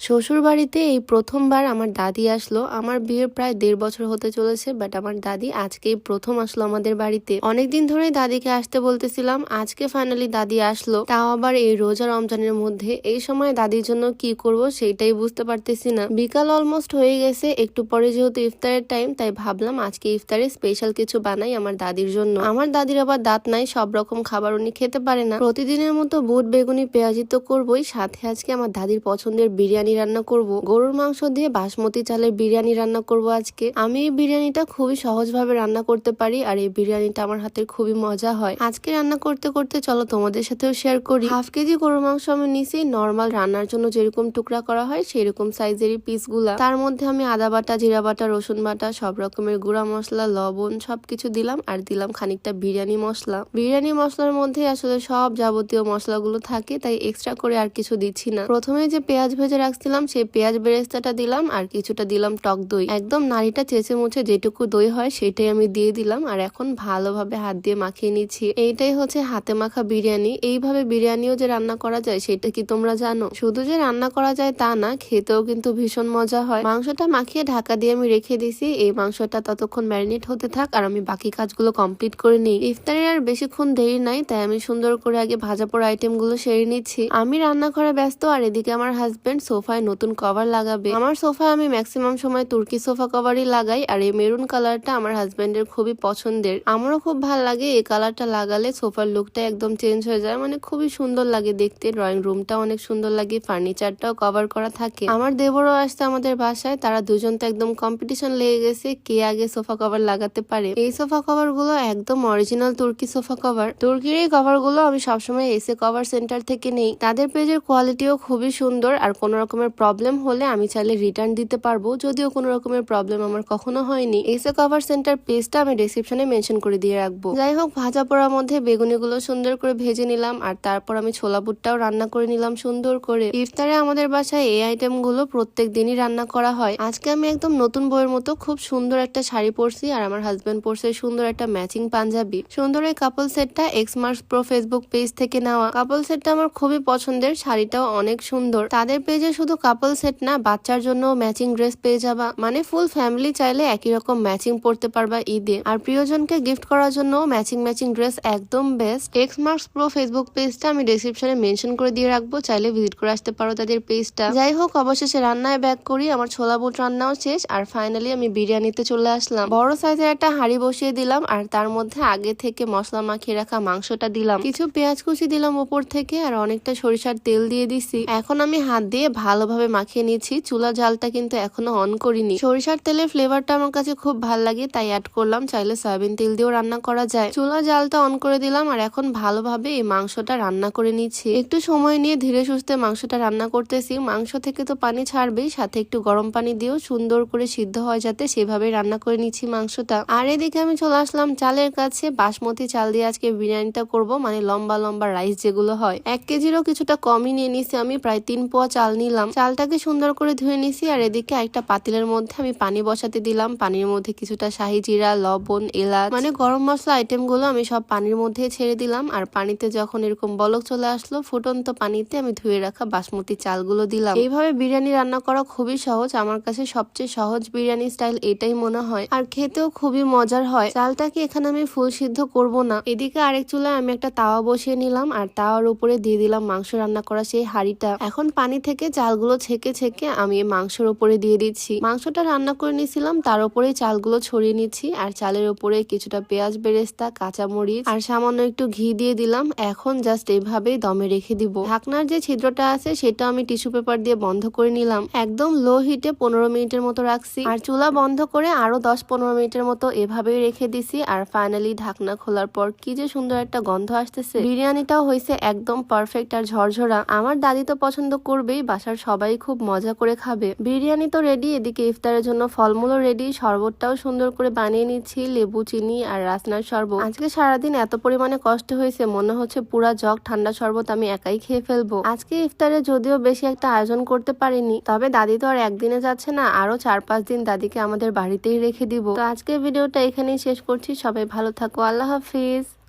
শ্বশুর বাড়িতে এই প্রথমবার আমার দাদি আসলো। আমার বিয়ের প্রায় 1.5 বছর হতে চলেছে, বাট আমার দাদি আজকেই প্রথম আসলো আমাদের বাড়িতে। অনেকদিন ধরেই দাদিকে আসতে বলতেছিলাম, আজকে ফাইনালি দাদি আসলো, তাও আবার এই রোজা রমজানের মধ্যে। এই সময় দাদির জন্য কি করব সেটাই বুঝতে পারতেছি না। বিকাল অলমোস্ট হয়ে গেছে, একটু পরে যেহেতু ইফতারের টাইম, তাই ভাবলাম আজকে ইফতারে স্পেশাল কিছু বানাই আমার দাদির জন্য। আমার দাদির আবার দাঁত নাই, সব রকম খাবার উনি খেতে পারে না। প্রতিদিনের মতো বুট বেগুনি পেঁয়াজি তো করবোই, সাথে আজকে আমার দাদির পছন্দের বিরিয়ানি রান্না করব। গরুর মাংস দিয়ে বাসমতি চালের বিরিয়ানি রান্না করব আজকে। আমি এই বিরিয়ানিটা খুবই সহজভাবে রান্না করতে পারি, আর এই বিরিয়ানিটা আমার হাতের খুবই মজা হয়। আজকে রান্না করতে করতে চলো তোমাদের সাথেও শেয়ার করি। 1/2 কেজি গরুর মাংস আমি নিছি, নর্মাল রান্নার জন্য যেরকম টুকরা করা হয় সেরকম সাইজেরই পিসগুলা। তার মধ্যে আমি আদা বাটা, জিরা বাটা, রসুন বাটা, সব রকমের গুঁড়া মশলা, লবণ সবকিছু দিলাম, আর দিলাম খানিকটা বিরিয়ানি মশলা। বিরিয়ানি মশলার মধ্যে আসলে সব যাবতীয় মশলাগুলো থাকে, তাই এক্সট্রা করে আর কিছু দিচ্ছি না। প্রথমে যে পেঁয়াজ ভেজে রাখছিলাম সেই পেঁয়াজ বেরেস্তাটা দিলাম, আর কিছুটা দিলাম টক দই। একদম নাড়িটা চেঁচে মুছে যেটুকু দই হয় সেটাই আমি দিয়ে দিলাম, আর এখন ভালোভাবে হাত দিয়ে মাখিয়ে নিচ্ছি। এইটাই হচ্ছে হাতে মাখা বিরিয়ানি। এইভাবে বিরিয়ানিও যে রান্না করা যায় সেটা কি তোমরা জানো? শুধু যে রান্না করা যায় তা না, খেতেও কিন্তু ভীষণ মজা হয়। মাংসটা মাখিয়ে ঢাকা দিয়ে আমি রেখে দিছি, এই মাংসটা ততক্ষণ ম্যারিনেট হতে থাক আর আমি বাকি কাজগুলো কমপ্লিট করে নিই। ইফতারের আর বেশিক্ষণ দেরি নাই, তাই আমি সুন্দর করে আগে ভাজা পোড়া আইটেম গুলো সেরে নিচ্ছি। আমি রান্নাঘরে ব্যস্ত, আর এদিকে আমার হাজবেন্ড সোফায় নতুন কভার লাগাবে। আমার সোফায় আমি ম্যাক্সিমাম সময় তুর্কি সোফা কভারই লাগাই, আর এই মেরুন কালারটা আমার হাজবেন্ডের খুবই পছন্দের। আমারও খুব ভালো লাগে, এই কালারটা লাগালে সোফার লুকটা একদম চেঞ্জ হয়ে যায়, মানে খুবই সুন্দর লাগে দেখতে। ড্রয়িং রুমটা অনেক সুন্দর লাগে, ফার্নিচারটাও কভার করা থাকে। আমার দেবরও আসছে আমাদের বাসায়, তারা দুজন তো একদম কম্পিটিশন লেগে গেছে কে আগে সোফা কভার লাগাতে পারে। এই সোফা কভার গুলো একদম অরিজিনাল তুর্কি সোফা কভার। তুর্কির এই কভার গুলো আমি সবসময় এসে কভার সেন্টার থেকে নেই। তাদের পেজের কোয়ালিটিও খুবই সুন্দর, আর কোনো রকমের প্রবলেম হলে আমি চাইলে রিটার্ন দিতে পারবো, যদিও কোনো রকমের প্রবলেম আমার কখনো হয়নি। এসে কভার সেন্টার পেজটা আমি ডেসক্রিপশনে মেনশন করে দিয়ে রাখবো। যাই হোক, ভাজা পোড়ার মধ্যে বেগুনি গুলো সুন্দর করে ভেজে নিলাম, আর তারপর আমি ছোলা বুটটাও রান্না করে নিলাম সুন্দর করে। ইফতারে আমাদের বাসায় এই আইটেম গুলো প্রত্যেক দিনই রান্না করা হয়। আজকে আমি একদম নতুন বইয়ের মতো খুব সুন্দর একটা শাড়ি পরছি, আর আমার হাজবেন্ড পরছে সুন্দর একটা ম্যাচিং পাঞ্জাবি। সুন্দর এই কাপল সেটটা এক্সমার্স প্রো ফেসবুক পেজ থেকে নেওয়া। কাপল সেটটা আমার খুবই পছন্দের, শাড়িটাও অনেক সুন্দর। তাদের পেজে শুধু কাপল সেট না, বাচ্চার জন্য ম্যাচিং ড্রেস পেয়ে যাবা, মানে ফুল ফ্যামিলি চাইলে একই রকম ম্যাচিং পরতে পারবা ঈদে। আর প্রিয়জনকে গিফট করার জন্য ম্যাচিং ড্রেস একদম বেস্ট। এক্সমার্স প্রো ফেসবুক পেজটা আমি ডেসক্রিপশনে মেনশন করে দিয়ে রাখবো, চাইলে ভিজিট করে আসতে পারো তাদের পেজটা। যাই হোক, অবশেষে রান্নায় ব্যাক করি। আমার ছোলা বুট রান্নাও শেষ, আর ফাইনালি আমি বিরিয়ানিতে চলে আসলাম। বড় সাইজের একটা হাঁড়ি বসিয়ে দিলাম, আর তার মধ্যে আগে থেকে মশলা মাখিয়ে রাখা মাংসটা দিলাম, কিছু পেঁয়াজ কুচি দিলাম উপর থেকে, আর অনেকটা সরিষার তেল দিয়ে দিছি। এখন আমি হাত দিয়ে ভালোভাবে মাখিয়ে নিচ্ছি। চুলা জালটা কিন্তু এখনো অন করিনি। সরিষার তেলের ফ্লেভারটা আমার কাছে খুব ভাল লাগে, তাই অ্যাড করলাম। চাইলে সয়াবিন তেল দিয়েও রান্না করা যায়। চুলা জালটা অন করে দিলাম, আর এখন ভালোভাবে এই মাংসটা রান্না করে নিচ্ছি। একটু সময় নিয়ে ধীরে সুস্থে মাংসটা রান্না করতেছি। মাংস থেকে তো পানি ছাড়বেই, সাথে একটু গরম পানি দিয়েও সুন্দর করে সিদ্ধ হয় যাতে, সেভাবে রান্না করে নিচ্ছি মাংসটা। আর এদিকে আমি চলে আসলাম চালের কাছে। বাসমতি চাল দিয়ে আজকে বিরিয়ানিটা করব, মানে লম্বা লম্বা রাইস যেগুলো হয়। 1 কেজিরও কিছুটা কমই নিয়ে নিছি আমি, প্রায় 3 পোয়া চাল নিলাম। চালটাকে সুন্দর করে ধুয়ে নিছি, আর এদিকে একটা পাতিলের মধ্যে আমি পানি বসাতে দিলাম। পানির মধ্যে কিছুটা শাহি জিরা, লবণ, এলাচ, মানে গরম মশলা আইটেম গুলো আমি সব পানির মধ্যে ছেড়ে দিলাম। আর পানিতে যখন এরকম বলক চলে আসলো, ফুটন্ত পানিতে আমি ধুয়ে রাখা বাসমতি চালগুলো দিলাম। এইভাবে বিরিয়ানি রান্না করা খুবই সহজ, আমার কাছে সবচেয়ে সহজ বিরিয়ানি স্টাইল এটাই মনে হয়, আর খেতেও খুবই মজার হয়। চালটাকে এখানে আমি ফুল সিদ্ধ করব না। এদিকে আরেক চুলায় আমি একটা তাওয়া বসিয়ে নিলাম, আর তাওয়ার উপরে দিয়ে দিলাম মাংস রান্না করা সেই হাঁড়িটা। এখন পানি থেকে চালগুলো ছেঁকে ছেঁকে আমি মাংসের উপরে দিয়ে দিচ্ছি। মাংসটা রান্না করে নিয়েছিলাম, তার উপরে চালগুলো ছড়িয়ে নিচ্ছি, আর চালের উপরে কিছুটা পেঁয়াজ বেরেস্তা, কাঁচামরিচ আর সামান্য একটু ঘি দিয়ে দিলাম। এখন জাস্ট এইভাবেই দমে রেখে দিব। ঢাকনার যে ছিদ্রটা আছে সেটা আমি টিস্যু পেপার দিয়ে বন্ধ করে নিলাম। একদম লো হিটে 15 মিনিটের মতো রাখছি, আর চুলা বন্ধ করে আরো 10-15 মিনিটের মতো এভাবেই রেখে দিছি। আর ফাইনালি ঢাকনা খোলার পর কি যে সুন্দর একটা গন্ধ আসতেছে। বিরিয়ানিটাও হয়েছে একদম পারফেক্ট আর ঝরঝরা। আমার দাদি তো পছন্দ করবেই, বাসার সবাই খুব মজা করে খাবে। বিরিয়ানি তো রেডি, এদিকে ইফতারের জন্য ফলমূলও রেডি। শরবতটাও সুন্দর করে বানিয়ে নিচ্ছি, লেবু, চিনি আর রাসনার শরবত। আজকে সারাদিন এত পরিমাণে কষ্ট হয়েছে, মনে হচ্ছে পুরা জগ ঠান্ডা শরবত আমি একাই খেয়ে ফেলবো। আজকে ইফতারে যদিও বেশি একটা আয়োজন করতে পারিনি, তবে দাদি তো আর একদিনে যাচ্ছে না, আরো 4-5 দিন দাদিকে আমাদের বাড়িতেই রেখে দিব। তো আজকের ভিডিওটা এখানেই শেষ করছি। সবাই ভালো থাকো, আল্লাহ হাফিজ।